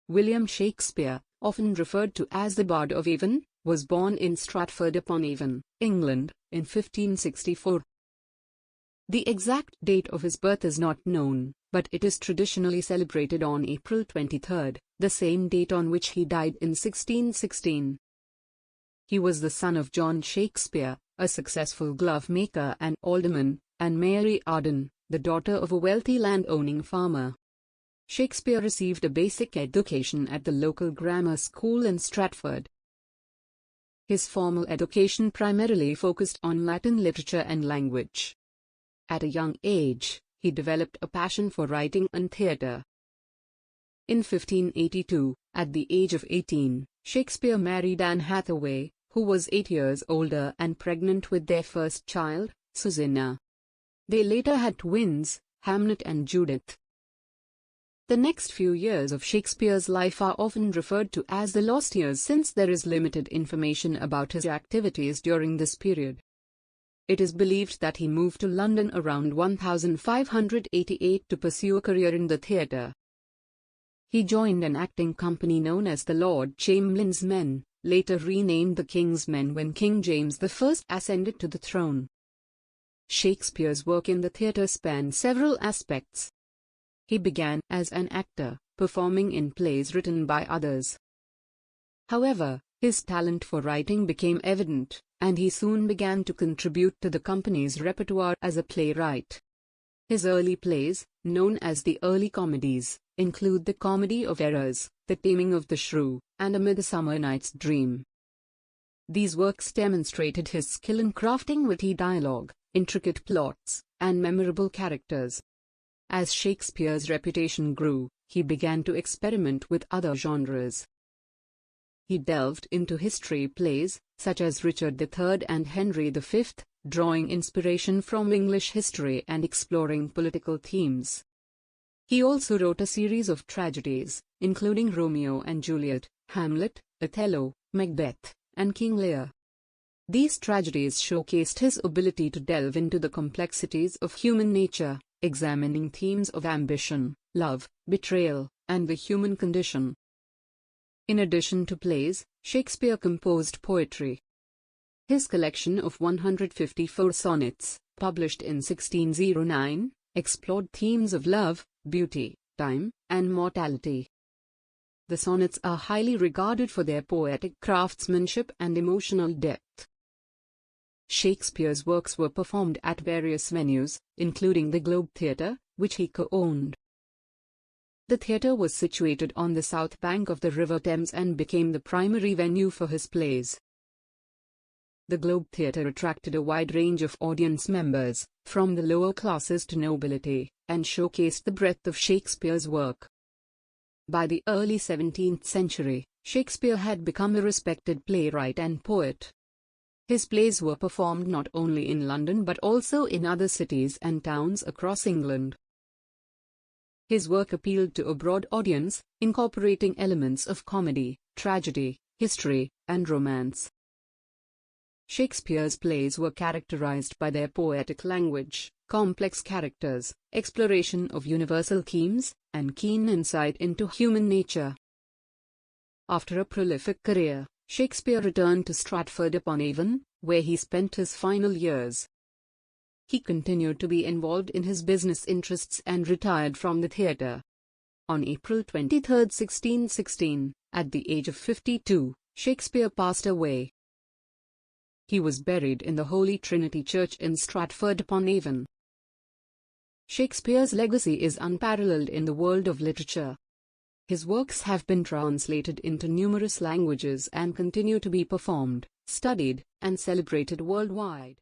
William Shakespeare, often referred to as the Bard of Avon, was born in Stratford-upon-Avon, England, in 1564. The exact date of his birth is not known, but it is traditionally celebrated on April 23, the same date on which he died in 1616. He was the son of John Shakespeare, a successful glove-maker and alderman, and Mary Arden, the daughter of a wealthy land-owning farmer. Shakespeare received a basic education at the local grammar school in Stratford. His formal education primarily focused on Latin literature and language. At a young age, he developed a passion for writing and theatre. In 1582, at the age of 18, Shakespeare married Anne Hathaway, who was 8 years older and pregnant with their first child, Susanna. They later had twins, Hamlet and Judith. The next few years of Shakespeare's life are often referred to as the lost years since there is limited information about his activities during this period. It is believed that he moved to London around 1588 to pursue a career in the theatre. He joined an acting company known as the Lord Chamberlain's Men, later renamed the King's Men when King James I ascended to the throne. Shakespeare's work in the theatre spanned several aspects. He began as an actor, performing in plays written by others. However, his talent for writing became evident, and he soon began to contribute to the company's repertoire as a playwright. His early plays, known as the early comedies, include The Comedy of Errors, The Taming of the Shrew, and A Midsummer Night's Dream. These works demonstrated his skill in crafting witty dialogue, intricate plots, and memorable characters. As Shakespeare's reputation grew, he began to experiment with other genres. He delved into history plays, such as Richard III and Henry V, drawing inspiration from English history and exploring political themes. He also wrote a series of tragedies, including Romeo and Juliet, Hamlet, Othello, Macbeth, and King Lear. These tragedies showcased his ability to delve into the complexities of human nature, examining themes of ambition, love, betrayal, and the human condition. In addition to plays, Shakespeare composed poetry. His collection of 154 sonnets, published in 1609, explored themes of love, beauty, time, and mortality. The sonnets are highly regarded for their poetic craftsmanship and emotional depth. Shakespeare's works were performed at various venues, including the Globe Theatre, which he co-owned. The theatre was situated on the south bank of the River Thames and became the primary venue for his plays. The Globe Theatre attracted a wide range of audience members, from the lower classes to nobility, and showcased the breadth of Shakespeare's work. By the early 17th century, Shakespeare had become a respected playwright and poet. His plays were performed not only in London but also in other cities and towns across England. His work appealed to a broad audience, incorporating elements of comedy, tragedy, history, and romance. Shakespeare's plays were characterized by their poetic language, complex characters, exploration of universal themes, and keen insight into human nature. After a prolific career, Shakespeare returned to Stratford-upon-Avon, where he spent his final years. He continued to be involved in his business interests and retired from the theatre. On April 23, 1616, at the age of 52, Shakespeare passed away. He was buried in the Holy Trinity Church in Stratford-upon-Avon. Shakespeare's legacy is unparalleled in the world of literature. His works have been translated into numerous languages and continue to be performed, studied, and celebrated worldwide.